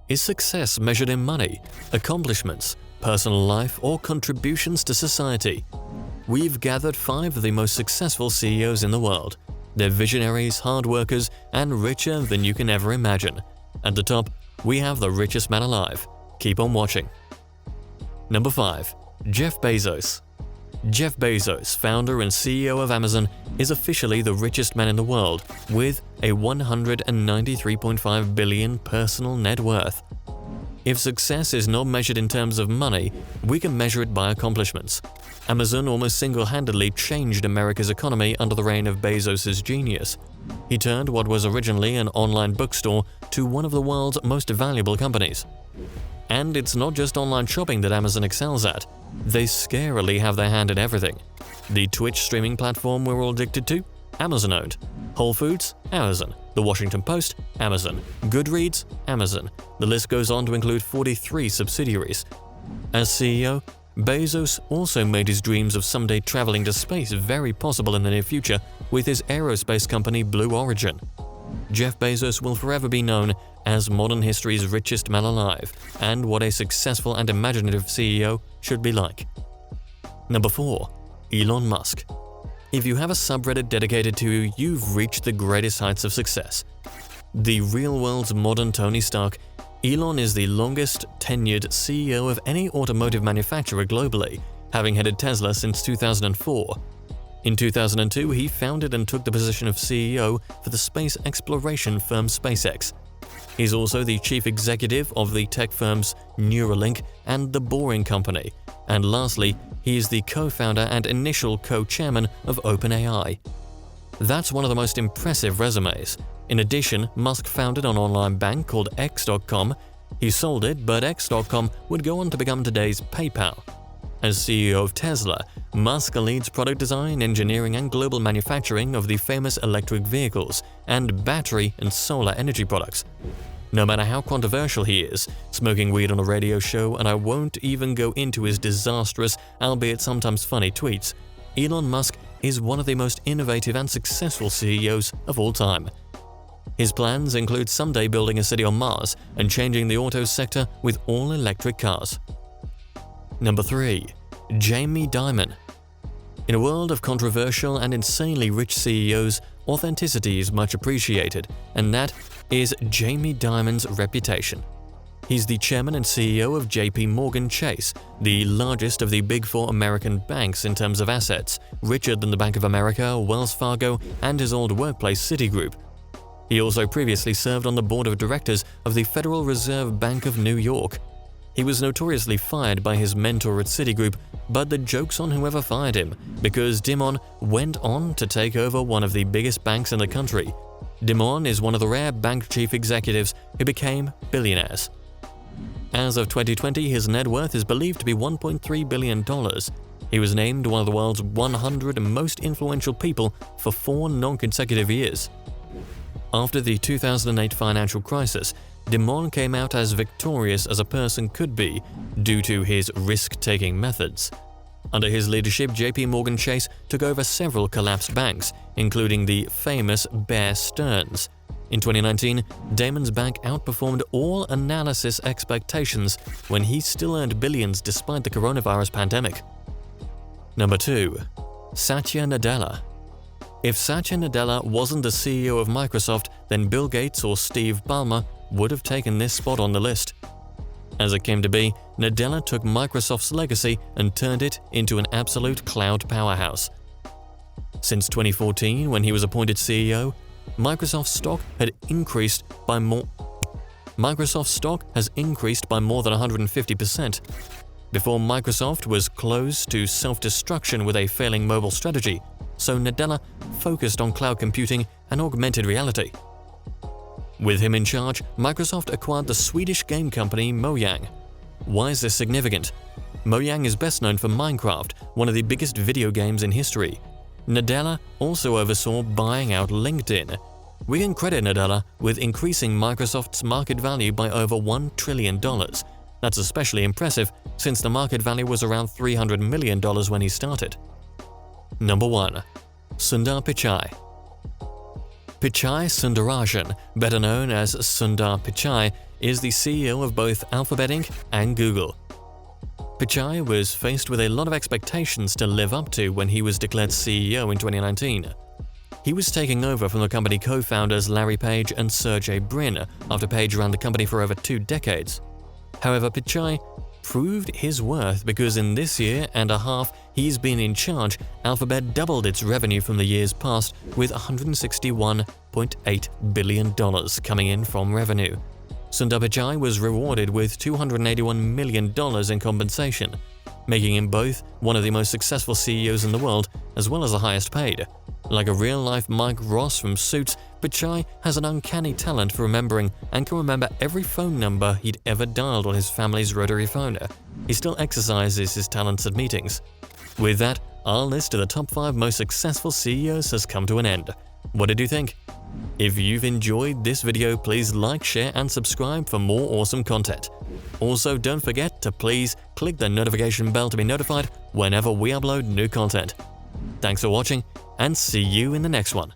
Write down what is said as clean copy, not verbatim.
Is success measured in money, accomplishments, personal life, or contributions to society? We've gathered 5 of the most successful CEOs in the world. They're visionaries, hard workers, and richer than you can ever imagine. At the top, we have the richest man alive. Keep on watching. Number 5. Jeff Bezos. Jeff Bezos, founder and CEO of Amazon, is officially the richest man in the world with a $193.5 billion personal net worth. If success is not measured in terms of money, we can measure it by accomplishments. Amazon almost single-handedly changed America's economy under the reign of Bezos' genius. He turned what was originally an online bookstore to one of the world's most valuable companies. And it's not just online shopping that Amazon excels at. They scarily have their hand in everything. The Twitch streaming platform we're all addicted to? Amazon owned. Whole Foods? Amazon. The Washington Post? Amazon. Goodreads? Amazon. The list goes on to include 43 subsidiaries. As CEO, Bezos also made his dreams of someday traveling to space very possible in the near future with his aerospace company Blue Origin. Jeff Bezos will forever be known as modern history's richest man alive, and what a successful and imaginative CEO should be like. Number 4. Elon Musk. If you have a subreddit dedicated to you, you've reached the greatest heights of success. The real world's modern Tony Stark, Elon is the longest tenured CEO of any automotive manufacturer globally, having headed Tesla since 2004. In 2002, he founded and took the position of CEO for the space exploration firm SpaceX. He's also the chief executive of the tech firms Neuralink and The Boring Company. And lastly, he is the co-founder and initial co-chairman of OpenAI. That's one of the most impressive resumes. In addition, Musk founded an online bank called X.com. He sold it, but X.com would go on to become today's PayPal. As CEO of Tesla, Musk leads product design, engineering, and global manufacturing of the famous electric vehicles and battery and solar energy products. No matter how controversial he is, smoking weed on a radio show, and I won't even go into his disastrous, albeit sometimes funny tweets, Elon Musk is one of the most innovative and successful CEOs of all time. His plans include someday building a city on Mars and changing the auto sector with all-electric cars. Number 3. Jamis Dimon. In a world of controversial and insanely rich CEOs, authenticity is much appreciated, and that is Jamis Dimon's reputation. He's the chairman and CEO of JPMorgan Chase, the largest of the Big Four American banks in terms of assets, richer than the Bank of America, Wells Fargo, and his old workplace Citigroup. He also previously served on the board of directors of the Federal Reserve Bank of New York. He was notoriously fired by his mentor at Citigroup, but the joke's on whoever fired him, because Dimon went on to take over one of the biggest banks in the country. Dimon is one of the rare bank chief executives who became billionaires. As of 2020, his net worth is believed to be $1.3 billion. He was named one of the world's 100 most influential people for 4 non-consecutive years. After the 2008 financial crisis, Dimon came out as victorious as a person could be due to his risk-taking methods. Under his leadership, JPMorgan Chase took over several collapsed banks, including the famous Bear Stearns. In 2019, Dimon's bank outperformed all analysis expectations when he still earned billions despite the coronavirus pandemic. Number 2. Satya Nadella. If Satya Nadella wasn't the CEO of Microsoft, then Bill Gates or Steve Ballmer would have taken this spot on the list. As it came to be, Nadella took Microsoft's legacy and turned it into an absolute cloud powerhouse. Since 2014, when he was appointed CEO, Microsoft's stock has increased by more than 150%. Before Microsoft was close to self-destruction with a failing mobile strategy, so Nadella focused on cloud computing and augmented reality. With him in charge, Microsoft acquired the Swedish game company Mojang. Why is this significant? Mojang is best known for Minecraft, one of the biggest video games in history. Nadella also oversaw buying out LinkedIn. We can credit Nadella with increasing Microsoft's market value by over $1 trillion. That's especially impressive since the market value was around $300 million when he started. Number 1. Sundar Pichai. Pichai Sundarajan, better known as Sundar Pichai, is the CEO of both Alphabet Inc. and Google. Pichai was faced with a lot of expectations to live up to when he was declared CEO in 2019. He was taking over from the company co-founders Larry Page and Sergey Brin after Page ran the company for over 2 decades. However, Pichai proved his worth because in this year and a half he's been in charge, Alphabet doubled its revenue from the years past with $161.8 billion coming in from revenue. Sundar Pichai was rewarded with $281 million in compensation, making him both one of the most successful CEOs in the world as well as the highest paid. Like a real-life Mike Ross from Suits, Pichai has an uncanny talent for remembering and can remember every phone number he'd ever dialed on his family's rotary phone. He still exercises his talents at meetings. With that, our list of the top 5 most successful CEOs has come to an end. What did you think? If you've enjoyed this video, please like, share, and subscribe for more awesome content. Also, don't forget to please click the notification bell to be notified whenever we upload new content. Thanks for watching, and see you in the next one.